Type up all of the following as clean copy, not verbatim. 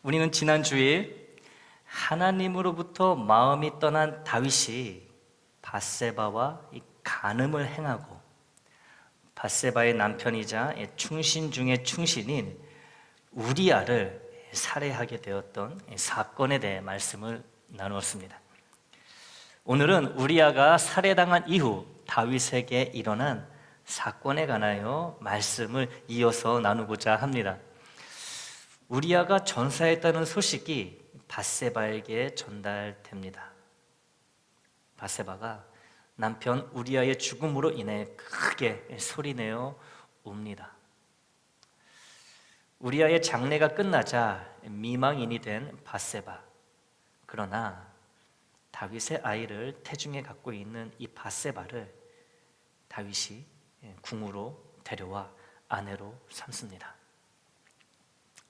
우리는 지난 주일 하나님으로부터 마음이 떠난 다윗이 밧세바와 이 간음을 행하고 밧세바의 남편이자 충신 중에 충신인 우리아를 살해하게 되었던 사건에 대해 말씀을 나누었습니다. 오늘은 우리아가 살해당한 이후 다윗에게 일어난 사건에 관하여 말씀을 이어서 나누고자 합니다. 우리아가 전사했다는 소식이 밧세바에게 전달됩니다. 밧세바가 남편 우리아의 죽음으로 인해 크게 소리내어 웁니다. 우리아의 장례가 끝나자 미망인이 된 밧세바. 그러나 다윗의 아이를 태중에 갖고 있는 이 밧세바를 다윗이 궁으로 데려와 아내로 삼습니다.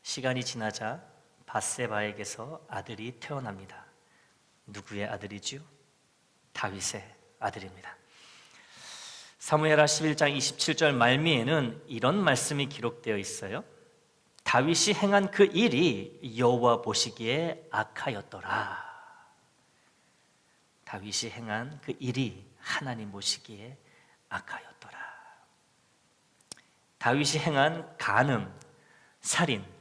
시간이 지나자 밧세바에게서 아들이 태어납니다. 누구의 아들이죠? 다윗의 아들입니다. 사무엘하 11장 27절 말미에는 이런 말씀이 기록되어 있어요. 다윗이 행한 그 일이 여호와 보시기에 악하였더라. 다윗이 행한 그 일이 하나님 보시기에 악하였더라. 다윗이 행한 간음, 살인,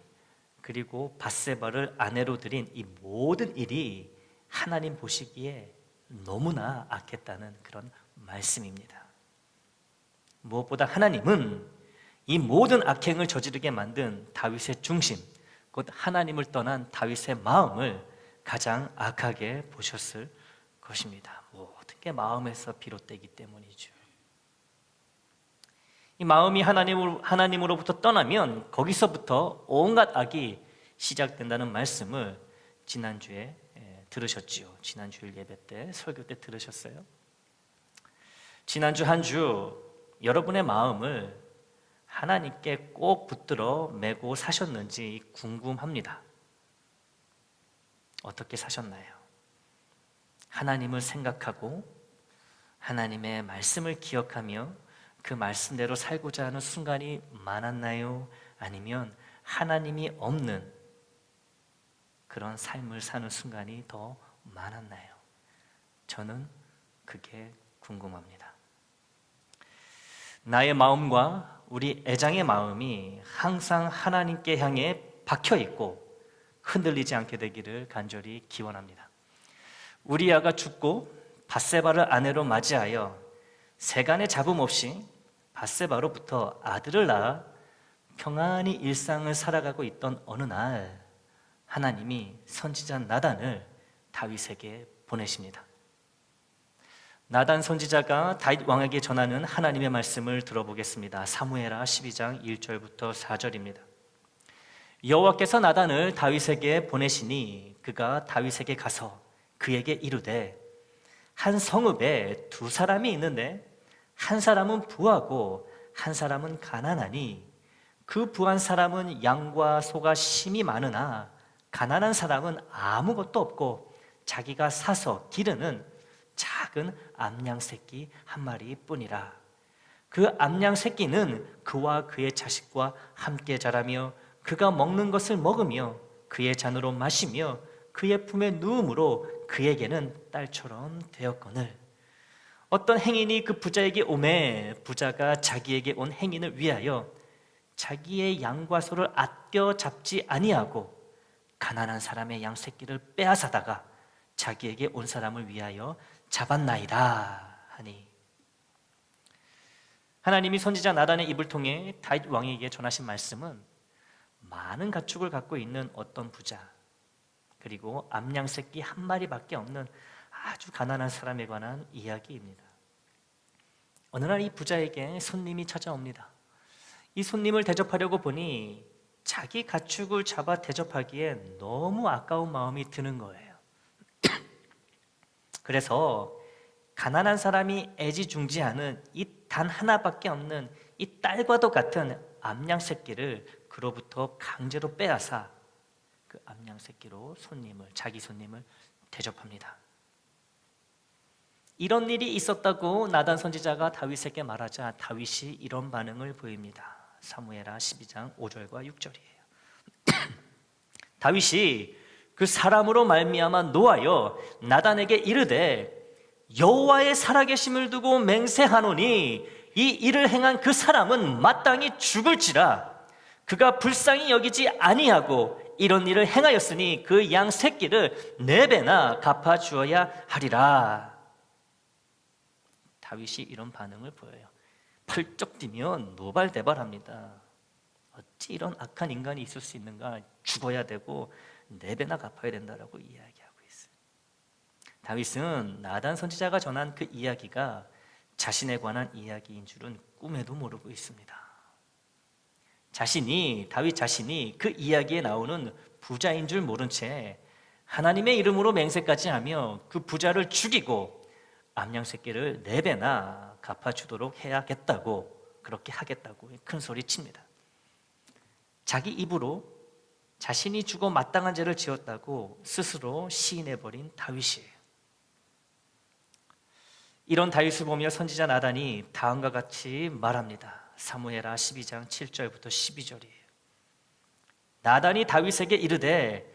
그리고 밧세바를 아내로 들인 이 모든 일이 하나님 보시기에 너무나 악했다는 그런 말씀입니다. 무엇보다 하나님은 이 모든 악행을 저지르게 만든 다윗의 중심, 곧 하나님을 떠난 다윗의 마음을 가장 악하게 보셨을 것입니다. 모든 게 마음에서 비롯되기 때문이죠. 이 마음이 하나님으로부터 떠나면 거기서부터 온갖 악이 시작된다는 말씀을 지난주에 들으셨지요. 지난주일 예배 때, 설교 때 들으셨어요? 지난주 한 주 여러분의 마음을 하나님께 꼭 붙들어 매고 사셨는지 궁금합니다. 어떻게 사셨나요? 하나님을 생각하고 하나님의 말씀을 기억하며 그 말씀대로 살고자 하는 순간이 많았나요? 아니면 하나님이 없는 그런 삶을 사는 순간이 더 많았나요? 저는 그게 궁금합니다. 나의 마음과 우리 애장의 마음이 항상 하나님께 향해 박혀 있고 흔들리지 않게 되기를 간절히 기원합니다. 우리아가 죽고 밧세바를 아내로 맞이하여 세간의 잡음 없이 밧세바로부터 아들을 낳아 평안히 일상을 살아가고 있던 어느 날 하나님이 선지자 나단을 다윗에게 보내십니다. 나단 선지자가 다윗 왕에게 전하는 하나님의 말씀을 들어보겠습니다. 사무엘하 12장 1절부터 4절입니다. 여호와께서 나단을 다윗에게 보내시니 그가 다윗에게 가서 그에게 이르되 한 성읍에 두 사람이 있는데 한 사람은 부하고 한 사람은 가난하니 그 부한 사람은 양과 소가 심이 많으나 가난한 사람은 아무것도 없고 자기가 사서 기르는 작은 암양 새끼 한 마리뿐이라. 그 암양 새끼는 그와 그의 자식과 함께 자라며 그가 먹는 것을 먹으며 그의 잔으로 마시며 그의 품에 누움으로 그에게는 딸처럼 되었거늘 어떤 행인이 그 부자에게 오매 부자가 자기에게 온 행인을 위하여 자기의 양과 소를 아껴 잡지 아니하고 가난한 사람의 양 새끼를 빼앗아다가 자기에게 온 사람을 위하여 잡았나이다 하니, 하나님이 선지자 나단의 입을 통해 다윗 왕에게 전하신 말씀은 많은 가축을 갖고 있는 어떤 부자, 그리고 암양 새끼 한 마리밖에 없는 아주 가난한 사람에 관한 이야기입니다. 어느 날 이 부자에게 손님이 찾아옵니다. 이 손님을 대접하려고 보니 자기 가축을 잡아 대접하기에 너무 아까운 마음이 드는 거예요. 그래서 가난한 사람이 애지중지하는 이 단 하나밖에 없는 이 딸과도 같은 암양 새끼를 그로부터 강제로 빼앗아 그 암양 새끼로 자기 손님을 대접합니다. 이런 일이 있었다고 나단 선지자가 다윗에게 말하자 다윗이 이런 반응을 보입니다. 사무엘하 12장 5절과 6절이에요. 다윗이 그 사람으로 말미암아 노하여 나단에게 이르되 여호와의 살아계심을 두고 맹세하노니 이 일을 행한 그 사람은 마땅히 죽을지라. 그가 불쌍히 여기지 아니하고 이런 일을 행하였으니 그 양 새끼를 4배나 갚아 주어야 하리라. 다윗이 이런 반응을 보여요. 펄쩍 뛰면 노발대발합니다. 어찌 이런 악한 인간이 있을 수 있는가? 죽어야 되고 4배나 갚아야 된다라고 이야기하고 있어요. 다윗은 나단 선지자가 전한 그 이야기가 자신에 관한 이야기인 줄은 꿈에도 모르고 있습니다. 다윗 자신이 그 이야기에 나오는 부자인 줄 모른 채 하나님의 이름으로 맹세까지 하며 그 부자를 죽이고 암양 새끼를 4배나 갚아주도록 해야겠다고, 그렇게 하겠다고 큰 소리 칩니다. 자기 입으로 자신이 죽어 마땅한 죄를 지었다고 스스로 시인해버린 다윗이에요. 이런 다윗을 보며 선지자 나단이 다음과 같이 말합니다. 사무엘하 12장 7절부터 12절이에요. 나단이 다윗에게 이르되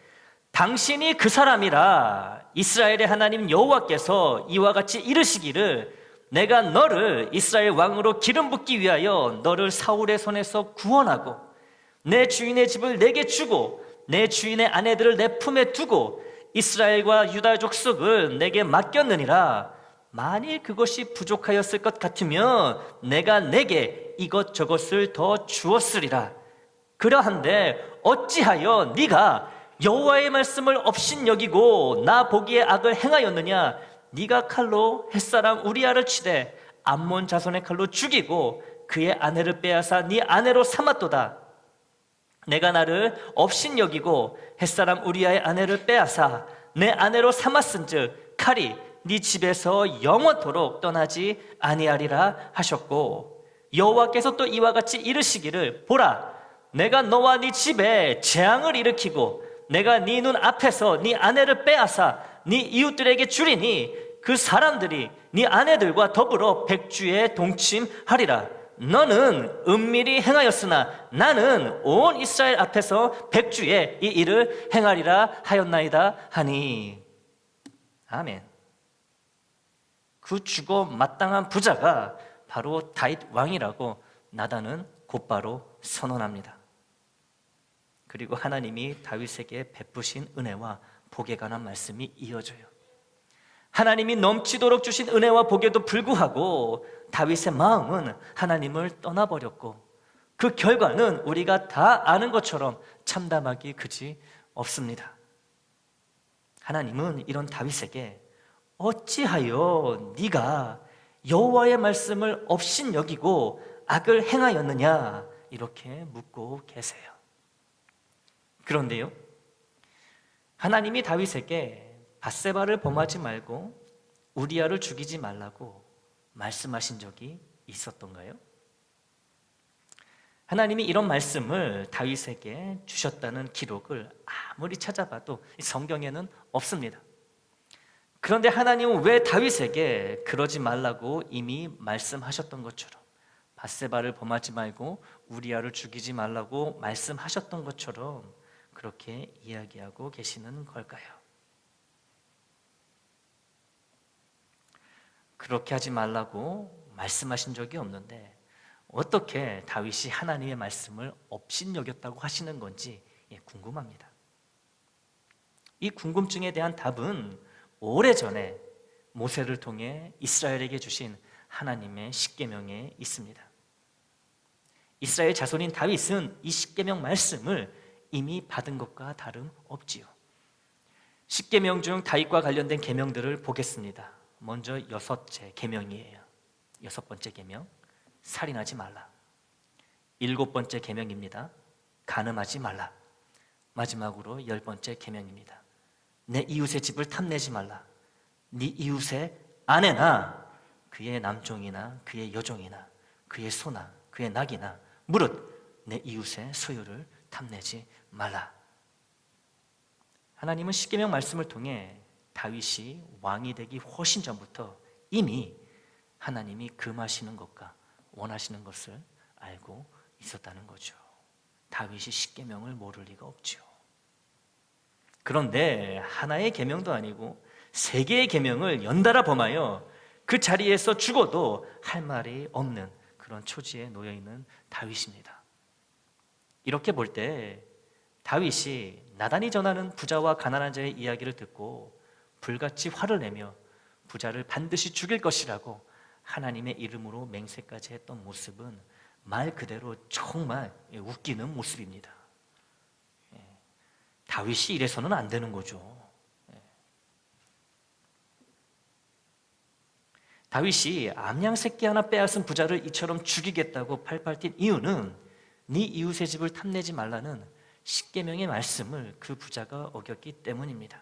당신이 그 사람이라. 이스라엘의 하나님 여호와께서 이와 같이 이르시기를 내가 너를 이스라엘 왕으로 기름 붓기 위하여 너를 사울의 손에서 구원하고 내 주인의 집을 내게 주고 내 주인의 아내들을 내 품에 두고 이스라엘과 유다 족속을 내게 맡겼느니라. 만일 그것이 부족하였을 것 같으면 내가 내게 이것저것을 더 주었으리라. 그러한데 어찌하여 네가 여호와의 말씀을 업신여기고 나 보기에 악을 행하였느냐? 네가 칼로 햇사람 우리아를 치되 암몬 자손의 칼로 죽이고 그의 아내를 빼앗아 네 아내로 삼았도다. 내가 나를 업신여기고 햇사람 우리아의 아내를 빼앗아 내 아내로 삼았은즉 칼이 네 집에서 영원토록 떠나지 아니하리라 하셨고, 여호와께서 또 이와 같이 이르시기를 보라, 내가 너와 네 집에 재앙을 일으키고 내가 네 눈 앞에서 네 아내를 빼앗아 네 이웃들에게 주리니 그 사람들이 네 아내들과 더불어 백주에 동침하리라. 너는 은밀히 행하였으나 나는 온 이스라엘 앞에서 백주에 이 일을 행하리라 하였나이다 하니. 아멘. 그 죽어 마땅한 부자가 바로 다윗 왕이라고 나단은 곧바로 선언합니다. 그리고 하나님이 다윗에게 베푸신 은혜와 복에 관한 말씀이 이어져요. 하나님이 넘치도록 주신 은혜와 복에도 불구하고 다윗의 마음은 하나님을 떠나버렸고 그 결과는 우리가 다 아는 것처럼 참담하기 그지 없습니다. 하나님은 이런 다윗에게 어찌하여 네가 여호와의 말씀을 업신여기고 악을 행하였느냐 이렇게 묻고 계세요. 그런데요, 하나님이 다윗에게 밧세바를 범하지 말고 우리아를 죽이지 말라고 말씀하신 적이 있었던가요? 하나님이 이런 말씀을 다윗에게 주셨다는 기록을 아무리 찾아봐도 성경에는 없습니다. 그런데 하나님은 왜 다윗에게 그러지 말라고 이미 말씀하셨던 것처럼, 밧세바를 범하지 말고 우리아를 죽이지 말라고 말씀하셨던 것처럼 그렇게 이야기하고 계시는 걸까요? 그렇게 하지 말라고 말씀하신 적이 없는데 어떻게 다윗이 하나님의 말씀을 업신여겼다고 하시는 건지 궁금합니다. 이 궁금증에 대한 답은 오래전에 모세를 통해 이스라엘에게 주신 하나님의 십계명에 있습니다. 이스라엘 자손인 다윗은 이 십계명 말씀을 이미 받은 것과 다름없지요. 십계명 중 다윗과 관련된 계명들을 보겠습니다. 먼저 6째 계명이에요. 6번째 계명, 살인하지 말라. 7번째 계명입니다. 간음하지 말라. 마지막으로 10번째 계명입니다. 내 이웃의 집을 탐내지 말라. 네 이웃의 아내나 그의 남종이나 그의 여종이나 그의 소나 그의 낙이나 무릇 내 이웃의 소유를 탐내지 말라. 하나님은 십계명 말씀을 통해 다윗이 왕이 되기 훨씬 전부터 이미 하나님이 금하시는 것과 원하시는 것을 알고 있었다는 거죠. 다윗이 십계명을 모를 리가 없죠. 그런데 하나의 계명도 아니고 세 개의 계명을 연달아 범하여 그 자리에서 죽어도 할 말이 없는 그런 처지에 놓여 있는 다윗입니다. 이렇게 볼 때 다윗이 나단이 전하는 부자와 가난한 자의 이야기를 듣고 불같이 화를 내며 부자를 반드시 죽일 것이라고 하나님의 이름으로 맹세까지 했던 모습은 말 그대로 정말 웃기는 모습입니다. 다윗이 이래서는 안 되는 거죠. 다윗이 암양 새끼 하나 빼앗은 부자를 이처럼 죽이겠다고 팔팔 뛴 이유는 네 이웃의 집을 탐내지 말라는 십계명의 말씀을 그 부자가 어겼기 때문입니다.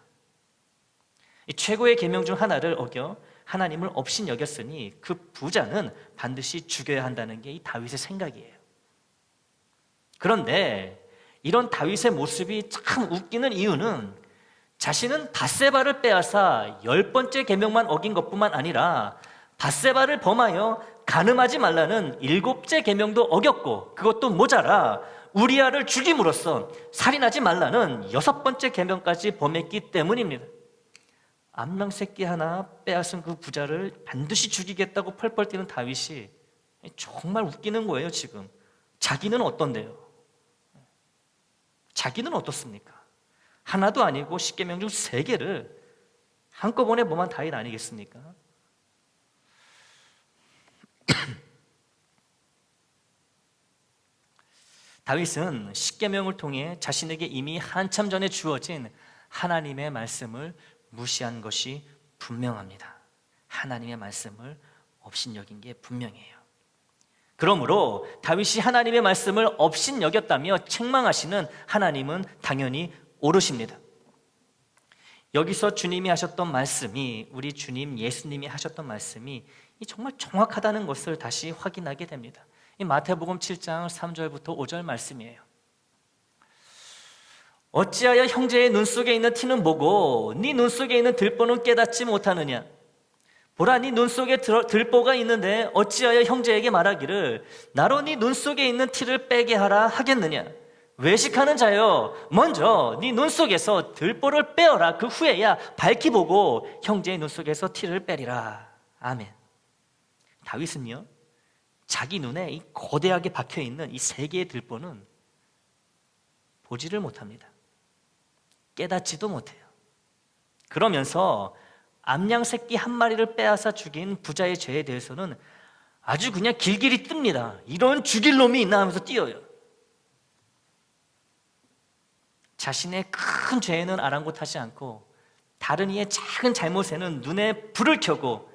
이 최고의 계명 중 하나를 어겨 하나님을 업신여겼으니 그 부자는 반드시 죽여야 한다는 게 이 다윗의 생각이에요. 그런데 이런 다윗의 모습이 참 웃기는 이유는 자신은 밧세바를 빼앗아 10번째 계명만 어긴 것뿐만 아니라 밧세바를 범하여 간음하지 말라는 7째 계명도 어겼고 그것도 모자라 우리아를 죽임으로써 살인하지 말라는 6번째 계명까지 범했기 때문입니다. 암양 새끼 하나 빼앗은 그 부자를 반드시 죽이겠다고 펄펄 뛰는 다윗이 정말 웃기는 거예요. 지금 자기는 어떤데요? 자기는 어떻습니까? 하나도 아니고 십계명 중 3개를 한꺼번에 범한 다윗 아니겠습니까? 다윗은 십계명을 통해 자신에게 이미 한참 전에 주어진 하나님의 말씀을 무시한 것이 분명합니다. 하나님의 말씀을 업신여긴 게 분명해요. 그러므로 다윗이 하나님의 말씀을 업신여겼다며 책망하시는 하나님은 당연히 옳으십니다. 여기서 주님이 하셨던 말씀이, 우리 주님 예수님이 하셨던 말씀이 정말 정확하다는 것을 다시 확인하게 됩니다. 이 마태복음 7장 3절부터 5절 말씀이에요. 어찌하여 형제의 눈 속에 있는 티는 보고 네 눈 속에 있는 들보는 깨닫지 못하느냐? 보라, 네 눈 속에 들보가 있는데 어찌하여 형제에게 말하기를 나로 네 눈 속에 있는 티를 빼게 하라 하겠느냐? 외식하는 자여, 먼저 네 눈 속에서 들보를 빼어라. 그 후에야 밝히 보고 형제의 눈 속에서 티를 빼리라. 아멘. 다윗은요, 자기 눈에 이 거대하게 박혀있는 이 3개의 들보는 보지를 못합니다. 깨닫지도 못해요. 그러면서 암양 새끼 한 마리를 빼앗아 죽인 부자의 죄에 대해서는 아주 그냥 길길이 뜹니다. 이런 죽일 놈이 있나 하면서 뛰어요. 자신의 큰 죄에는 아랑곳하지 않고 다른 이의 작은 잘못에는 눈에 불을 켜고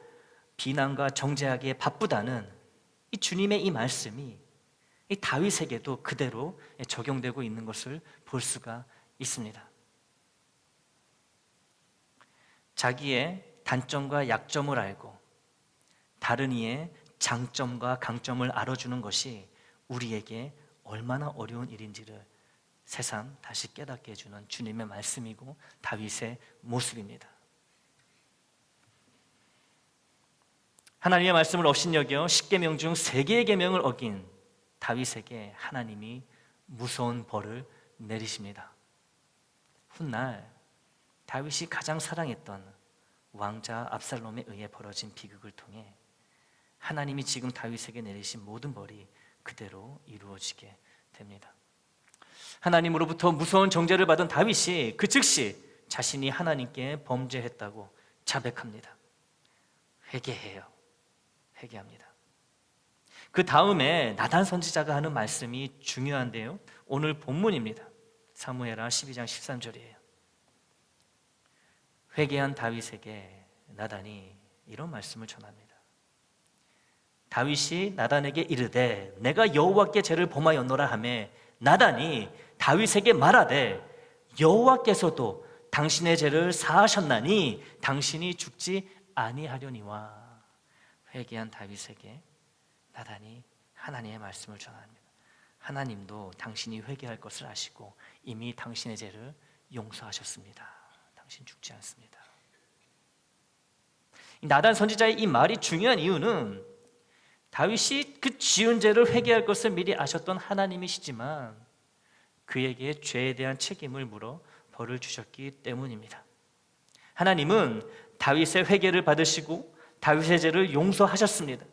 비난과 정죄하기에 바쁘다는 이 주님의 이 말씀이 이 다윗에게도 그대로 적용되고 있는 것을 볼 수가 있습니다. 자기의 단점과 약점을 알고 다른 이의 장점과 강점을 알아주는 것이 우리에게 얼마나 어려운 일인지를 새삼 다시 깨닫게 해주는 주님의 말씀이고 다윗의 모습입니다. 하나님의 말씀을 업신여겨 십계명 중 3개의 계명을 어긴 다윗에게 하나님이 무서운 벌을 내리십니다. 훗날 다윗이 가장 사랑했던 왕자 압살롬에 의해 벌어진 비극을 통해 하나님이 지금 다윗에게 내리신 모든 벌이 그대로 이루어지게 됩니다. 하나님으로부터 무서운 정죄를 받은 다윗이 그 즉시 자신이 하나님께 범죄했다고 자백합니다. 회개합니다. 그 다음에 나단 선지자가 하는 말씀이 중요한데요, 오늘 본문입니다. 사무엘하 12장 13절이에요. 회개한 다윗에게 나단이 이런 말씀을 전합니다. 다윗이 나단에게 이르되 내가 여호와께 죄를 범하였노라 하매 나단이 다윗에게 말하되 여호와께서도 당신의 죄를 사하셨나니 당신이 죽지 아니하려니와. 회개한 다윗에게 나단이 하나님의 말씀을 전합니다. 하나님도 당신이 회개할 것을 아시고 이미 당신의 죄를 용서하셨습니다. 당신 죽지 않습니다. 나단 선지자의 이 말이 중요한 이유는 다윗이 그 지은 죄를 회개할 것을 미리 아셨던 하나님이시지만 그에게 죄에 대한 책임을 물어 벌을 주셨기 때문입니다. 하나님은 다윗의 회개를 받으시고 다윗의 죄를 용서하셨습니다.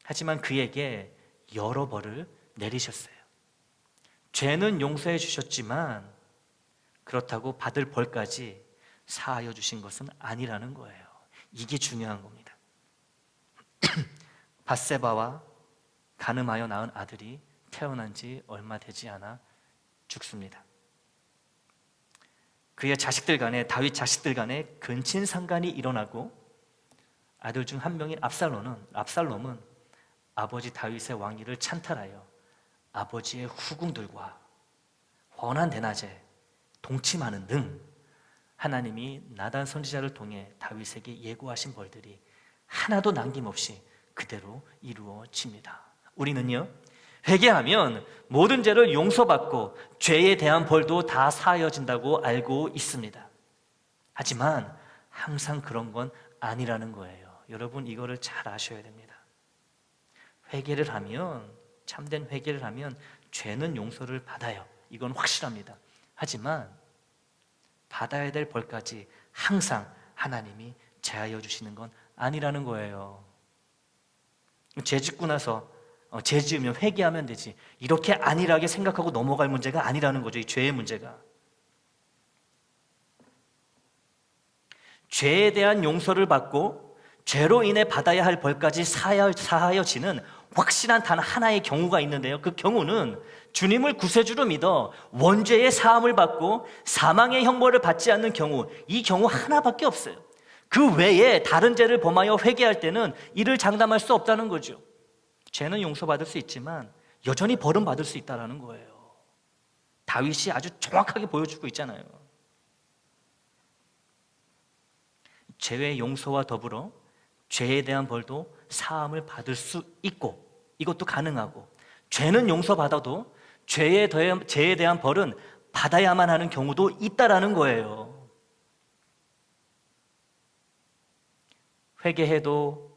하지만 그에게 여러 벌을 내리셨어요. 죄는 용서해 주셨지만 그렇다고 받을 벌까지 사하여 주신 것은 아니라는 거예요. 이게 중요한 겁니다. 밧세바와 간음하여 낳은 아들이 태어난 지 얼마 되지 않아 죽습니다. 그의 자식들 간에, 다윗 자식들 간에 근친상간이 일어나고 아들 중 한 명인 압살롬은 아버지 다윗의 왕위를 찬탈하여 아버지의 후궁들과 원한 대낮에 동침하는 등 하나님이 나단 선지자를 통해 다윗에게 예고하신 벌들이 하나도 남김없이 그대로 이루어집니다. 우리는요, 회개하면 모든 죄를 용서받고 죄에 대한 벌도 다 사하여진다고 알고 있습니다. 하지만 항상 그런 건 아니라는 거예요. 여러분, 이거를 잘 아셔야 됩니다. 회개를 하면, 참된 회개를 하면 죄는 용서를 받아요. 이건 확실합니다. 하지만 받아야 될 벌까지 항상 하나님이 제하여 주시는 건 아니라는 거예요. 죄 짓고 나서 죄 지으면 회개하면 되지, 이렇게 안일하게 생각하고 넘어갈 문제가 아니라는 거죠. 이 죄의 문제가. 죄에 대한 용서를 받고 죄로 인해 받아야 할 벌까지 사하여지는 확실한 단 하나의 경우가 있는데요, 그 경우는 주님을 구세주로 믿어 원죄의 사함을 받고 사망의 형벌을 받지 않는 경우, 이 경우 하나밖에 없어요. 그 외에 다른 죄를 범하여 회개할 때는 이를 장담할 수 없다는 거죠. 죄는 용서받을 수 있지만 여전히 벌은 받을 수 있다는 거예요. 다윗이 아주 정확하게 보여주고 있잖아요. 죄의 용서와 더불어 죄에 대한 벌도 사함을 받을 수 있고, 이것도 가능하고, 죄는 용서받아도 죄에 대한 벌은 받아야만 하는 경우도 있다라는 거예요. 회개해도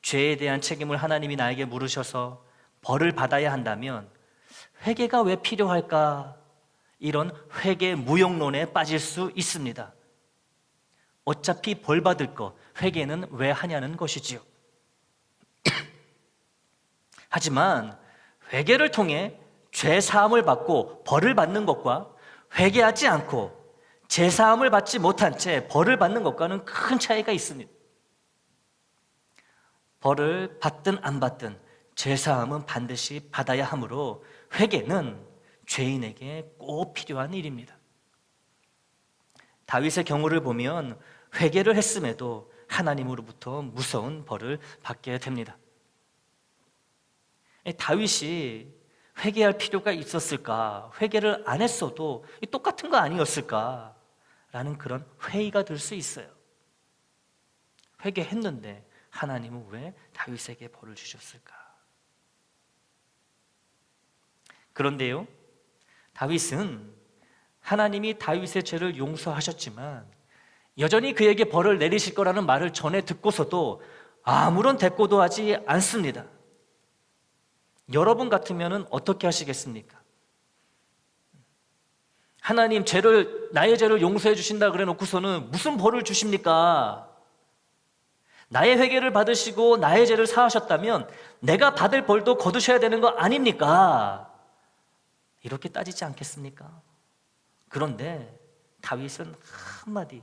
죄에 대한 책임을 하나님이 나에게 물으셔서 벌을 받아야 한다면 회개가 왜 필요할까? 이런 회개 무용론에 빠질 수 있습니다. 어차피 벌 받을 거 회개는 왜 하냐는 것이지요. 하지만 회개를 통해 죄 사함을 받고 벌을 받는 것과 회개하지 않고 죄 사함을 받지 못한 채 벌을 받는 것과는 큰 차이가 있습니다. 벌을 받든 안 받든 죄 사함은 반드시 받아야 하므로 회개는 죄인에게 꼭 필요한 일입니다. 다윗의 경우를 보면 회개를 했음에도 하나님으로부터 무서운 벌을 받게 됩니다. 다윗이 회개할 필요가 있었을까? 회개를 안 했어도 똑같은 거 아니었을까? 라는 그런 회의가 들 수 있어요. 회개했는데 하나님은 왜 다윗에게 벌을 주셨을까? 그런데요, 다윗은 하나님이 다윗의 죄를 용서하셨지만 여전히 그에게 벌을 내리실 거라는 말을 전해 듣고서도 아무런 대꾸도 하지 않습니다. 여러분 같으면 어떻게 하시겠습니까? 하나님, 나의 죄를 용서해 주신다 그래 놓고서는 무슨 벌을 주십니까? 나의 회개를 받으시고 나의 죄를 사하셨다면 내가 받을 벌도 거두셔야 되는 거 아닙니까? 이렇게 따지지 않겠습니까? 그런데 다윗은 한마디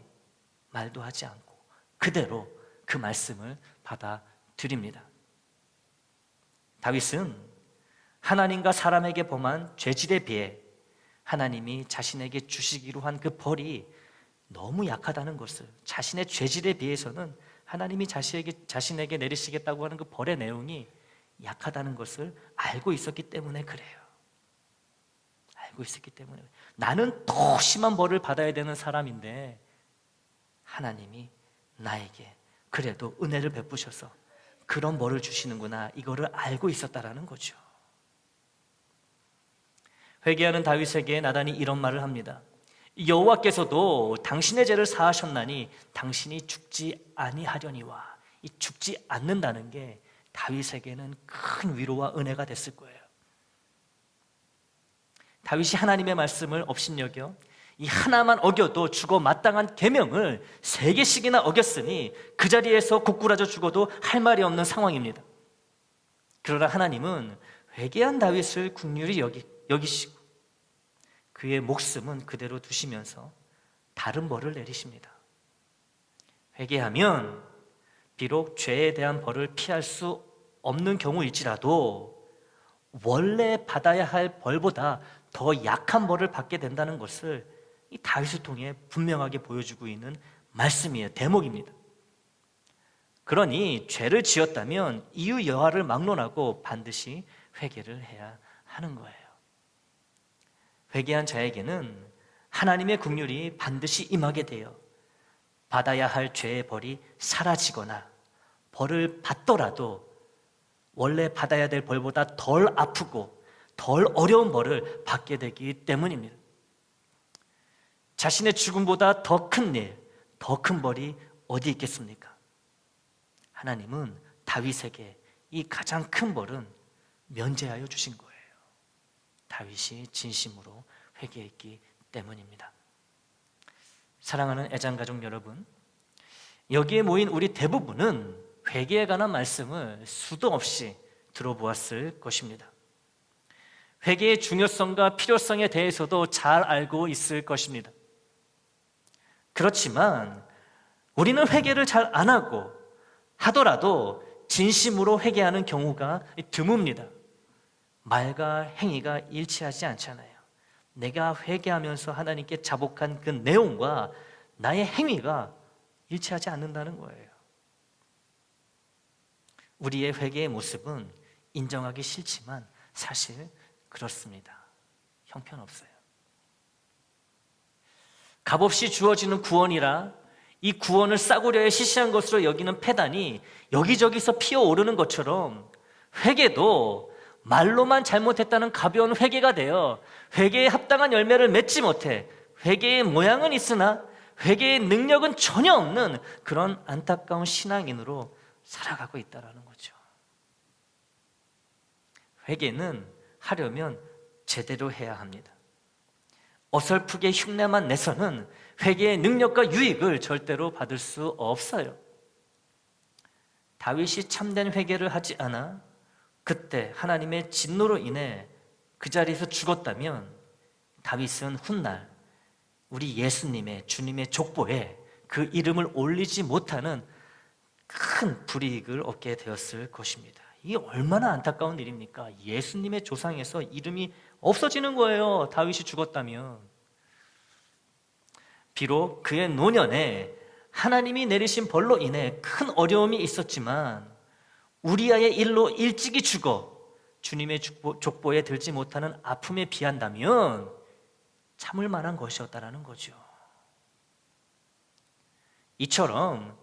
말도 하지 않고 그대로 그 말씀을 받아들입니다. 다윗은 하나님과 사람에게 범한 죄질에 비해 하나님이 자신에게 주시기로 한 그 벌이 너무 약하다는 것을, 자신의 죄질에 비해서는 하나님이 자신에게 내리시겠다고 하는 그 벌의 내용이 약하다는 것을 알고 있었기 때문에 그래요. 알고 있었기 때문에. 나는 더 심한 벌을 받아야 되는 사람인데 하나님이 나에게 그래도 은혜를 베푸셔서 그런 벌을 주시는구나, 이거를 알고 있었다라는 거죠. 회개하는 다윗에게 나단이 이런 말을 합니다. 여호와께서도 당신의 죄를 사하셨나니 당신이 죽지 아니하려니와. 이 죽지 않는다는 게 다윗에게는 큰 위로와 은혜가 됐을 거예요. 다윗이 하나님의 말씀을 업신여겨 이 하나만 어겨도 죽어 마땅한 계명을 3개씩이나 어겼으니 그 자리에서 고꾸라져 죽어도 할 말이 없는 상황입니다. 그러나 하나님은 회개한 다윗을 긍휼히 여기시고 그의 목숨은 그대로 두시면서 다른 벌을 내리십니다. 회개하면 비록 죄에 대한 벌을 피할 수 없는 경우일지라도 원래 받아야 할 벌보다 더 약한 벌을 받게 된다는 것을 이 다윗을 통해 분명하게 보여주고 있는 말씀이에요. 대목입니다. 그러니 죄를 지었다면 이유 여하를 막론하고 반드시 회개를 해야 하는 거예요. 회개한 자에게는 하나님의 긍휼이 반드시 임하게 되어 받아야 할 죄의 벌이 사라지거나 벌을 받더라도 원래 받아야 될 벌보다 덜 아프고 덜 어려운 벌을 받게 되기 때문입니다. 자신의 죽음보다 더 큰 일, 더 큰 벌이 어디 있겠습니까? 하나님은 다윗에게 이 가장 큰 벌은 면제하여 주신 거예요. 다윗이 진심으로 회개했기 때문입니다. 사랑하는 애장가족 여러분, 여기에 모인 우리 대부분은 회개에 관한 말씀을 수도 없이 들어보았을 것입니다. 회개의 중요성과 필요성에 대해서도 잘 알고 있을 것입니다. 그렇지만 우리는 회개를 잘 안 하고 하더라도 진심으로 회개하는 경우가 드뭅니다. 말과 행위가 일치하지 않잖아요. 내가 회개하면서 하나님께 자복한 그 내용과 나의 행위가 일치하지 않는다는 거예요. 우리의 회개의 모습은 인정하기 싫지만 사실 그렇습니다. 형편없어요. 값없이 주어지는 구원이라 이 구원을 싸구려에 시시한 것으로 여기는 패단이 여기저기서 피어오르는 것처럼 회개도 말로만 잘못했다는 가벼운 회개가 되어 회개에 합당한 열매를 맺지 못해 회개의 모양은 있으나 회개의 능력은 전혀 없는 그런 안타까운 신앙인으로 살아가고 있다는 거죠. 회개는 하려면 제대로 해야 합니다. 어설프게 흉내만 내서는 회개의 능력과 유익을 절대로 받을 수 없어요. 다윗이 참된 회개를 하지 않아 그때 하나님의 진노로 인해 그 자리에서 죽었다면 다윗은 훗날 우리 예수님의 주님의 족보에 그 이름을 올리지 못하는 큰 불이익을 얻게 되었을 것입니다. 이게 얼마나 안타까운 일입니까? 예수님의 조상에서 이름이 없어지는 거예요. 다윗이 죽었다면. 비록 그의 노년에 하나님이 내리신 벌로 인해 큰 어려움이 있었지만 우리아의 일로 일찍이 죽어 주님의 족보에 들지 못하는 아픔에 비한다면 참을 만한 것이었다라는 거죠. 이처럼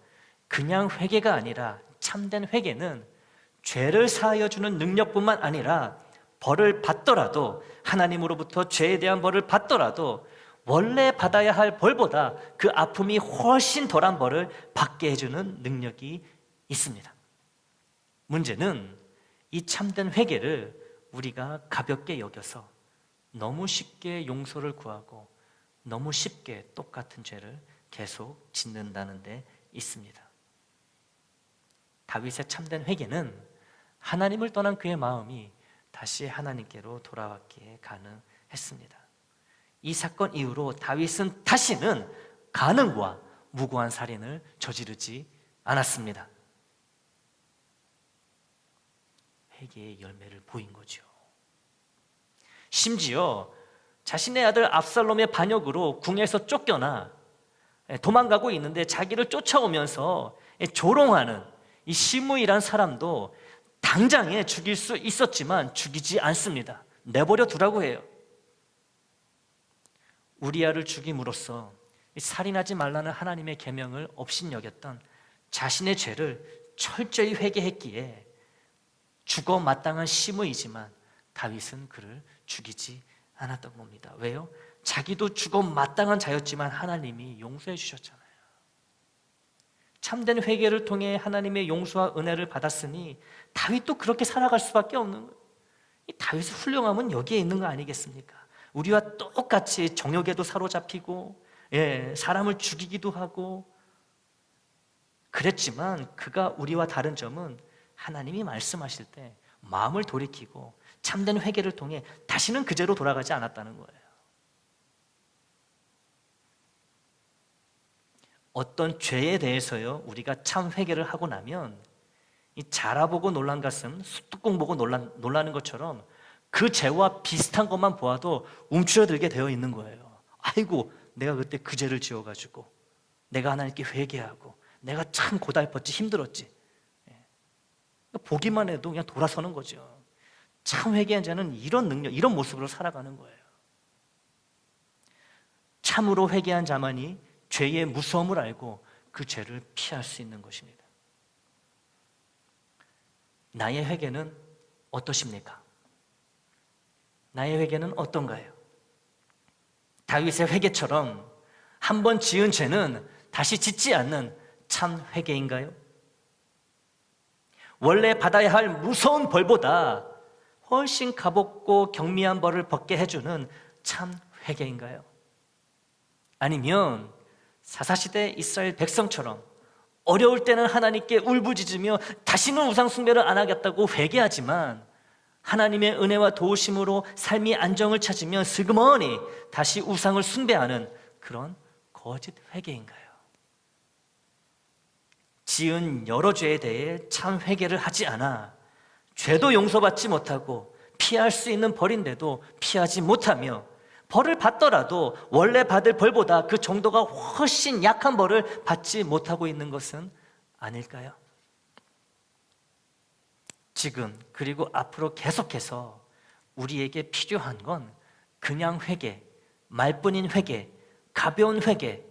그냥 회개가 아니라 참된 회개는 죄를 사하여 주는 능력뿐만 아니라 벌을 받더라도 하나님으로부터 죄에 대한 벌을 받더라도 원래 받아야 할 벌보다 그 아픔이 훨씬 덜한 벌을 받게 해주는 능력이 있습니다. 문제는 이 참된 회개를 우리가 가볍게 여겨서 너무 쉽게 용서를 구하고 너무 쉽게 똑같은 죄를 계속 짓는다는 데 있습니다. 다윗의 참된 회개는 하나님을 떠난 그의 마음이 다시 하나님께로 돌아왔기에 가능했습니다. 이 사건 이후로 다윗은 다시는 간음과 무고한 살인을 저지르지 않았습니다. 회개의 열매를 보인 거죠. 심지어 자신의 아들 압살롬의 반역으로 궁에서 쫓겨나 도망가고 있는데 자기를 쫓아오면서 조롱하는 이 시므이란 사람도 당장에 죽일 수 있었지만 죽이지 않습니다. 내버려 두라고 해요. 우리아를 죽임으로써 살인하지 말라는 하나님의 계명을 업신여겼던 자신의 죄를 철저히 회개했기에 죽어 마땅한 시므이지만 다윗은 그를 죽이지 않았던 겁니다. 왜요? 자기도 죽어 마땅한 자였지만 하나님이 용서해 주셨잖아요. 참된 회개를 통해 하나님의 용서와 은혜를 받았으니 다윗도 그렇게 살아갈 수밖에 없는 거예요. 이 다윗의 훌륭함은 여기에 있는 거 아니겠습니까? 우리와 똑같이 정욕에도 사로잡히고 사람을 죽이기도 하고 그랬지만 그가 우리와 다른 점은 하나님이 말씀하실 때 마음을 돌이키고 참된 회개를 통해 다시는 그제로 돌아가지 않았다는 거예요. 어떤 죄에 대해서요, 우리가 참 회개를 하고 나면 이 자라보고 놀란 것은 숫뚜껑 보고 놀라는 것처럼 그 죄와 비슷한 것만 보아도 움츠러들게 되어 있는 거예요. 아이고, 내가 그때 그 죄를 지어가지고 내가 하나님께 회개하고 내가 참 고달팠지, 힘들었지. 보기만 해도 그냥 돌아서는 거죠. 참 회개한 자는 이런 능력, 이런 모습으로 살아가는 거예요. 참으로 회개한 자만이 죄의 무서움을 알고 그 죄를 피할 수 있는 것입니다. 나의 회개는 어떠십니까? 나의 회개는 어떤가요? 다윗의 회개처럼 한 번 지은 죄는 다시 짓지 않는 참 회개인가요? 원래 받아야 할 무서운 벌보다 훨씬 값없고 경미한 벌을 받게 해주는 참 회개인가요? 아니면 사사시대 이스라엘 백성처럼 어려울 때는 하나님께 울부짖으며 다시는 우상 숭배를 안 하겠다고 회개하지만 하나님의 은혜와 도우심으로 삶이 안정을 찾으며 슬그머니 다시 우상을 숭배하는 그런 거짓 회개인가요? 지은 여러 죄에 대해 참 회개를 하지 않아 죄도 용서받지 못하고 피할 수 있는 벌인데도 피하지 못하며 벌을 받더라도 원래 받을 벌보다 그 정도가 훨씬 약한 벌을 받지 못하고 있는 것은 아닐까요? 지금 그리고 앞으로 계속해서 우리에게 필요한 건 그냥 회개, 말뿐인 회개, 가벼운 회개,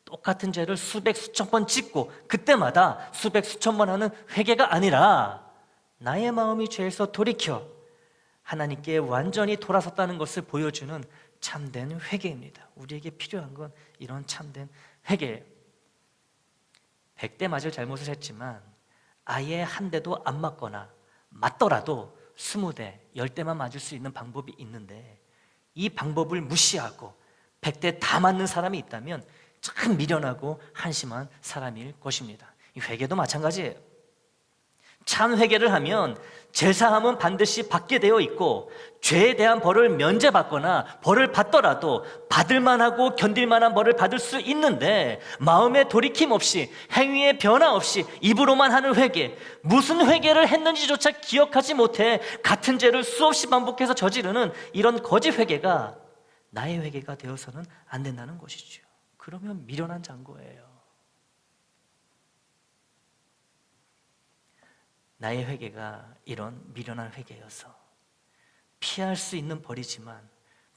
똑같은 죄를 수백 수천 번 짓고 그때마다 수백 수천 번 하는 회개가 아니라 나의 마음이 죄에서 돌이켜 하나님께 완전히 돌아섰다는 것을 보여주는 참된 회개입니다. 우리에게 필요한 건 이런 참된 회개예요. 100대 맞을 잘못을 했지만 아예 한 대도 안 맞거나 맞더라도 20대, 10대만 맞을 수 있는 방법이 있는데 이 방법을 무시하고 100대 다 맞는 사람이 있다면 참 미련하고 한심한 사람일 것입니다. 이 회개도 마찬가지예요. 참 회개를 하면 제사함은 반드시 받게 되어 있고 죄에 대한 벌을 면제받거나 벌을 받더라도 받을 만하고 견딜 만한 벌을 받을 수 있는데 마음의 돌이킴 없이 행위의 변화 없이 입으로만 하는 회개, 무슨 회개를 했는지조차 기억하지 못해 같은 죄를 수없이 반복해서 저지르는 이런 거짓 회개가 나의 회개가 되어서는 안 된다는 것이죠. 그러면 미련한 장거예요. 나의 회개가 이런 미련한 회개여서 피할 수 있는 벌이지만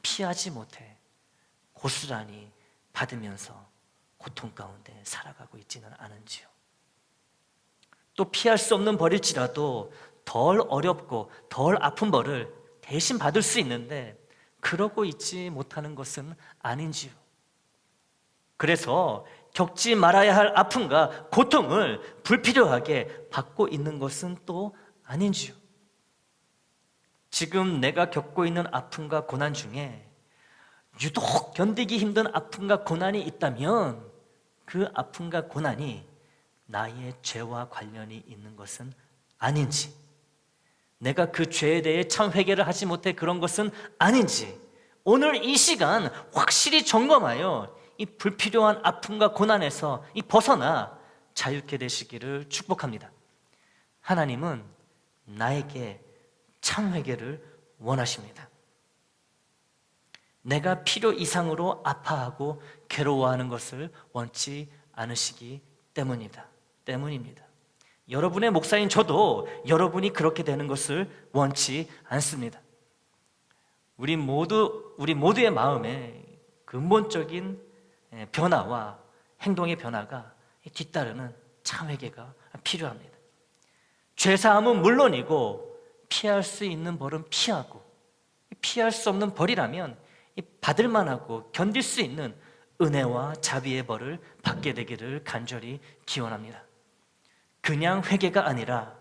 피하지 못해 고스란히 받으면서 고통 가운데 살아가고 있지는 않은지요. 또 피할 수 없는 벌일지라도 덜 어렵고 덜 아픈 벌을 대신 받을 수 있는데 그러고 있지 못하는 것은 아닌지요. 그래서 겪지 말아야 할 아픔과 고통을 불필요하게 받고 있는 것은 또 아닌지요. 지금 내가 겪고 있는 아픔과 고난 중에 유독 견디기 힘든 아픔과 고난이 있다면 그 아픔과 고난이 나의 죄와 관련이 있는 것은 아닌지, 내가 그 죄에 대해 참 회개를 하지 못해 그런 것은 아닌지 오늘 이 시간 확실히 점검하여 이 불필요한 아픔과 고난에서 이 벗어나 자유케 되시기를 축복합니다. 하나님은 나에게 참 회개를 원하십니다. 내가 필요 이상으로 아파하고 괴로워하는 것을 원치 않으시기 때문입니다. 여러분의 목사인 저도 여러분이 그렇게 되는 것을 원치 않습니다. 우리 모두의 마음에 근본적인 변화와 행동의 변화가 뒤따르는 참 회개가 필요합니다. 죄사함은 물론이고 피할 수 있는 벌은 피하고 피할 수 없는 벌이라면 받을 만하고 견딜 수 있는 은혜와 자비의 벌을 받게 되기를 간절히 기원합니다. 그냥 회개가 아니라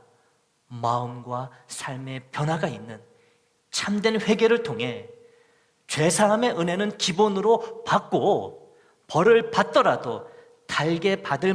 마음과 삶의 변화가 있는 참된 회개를 통해 죄사함의 은혜는 기본으로 받고 벌을 받더라도 달게 받을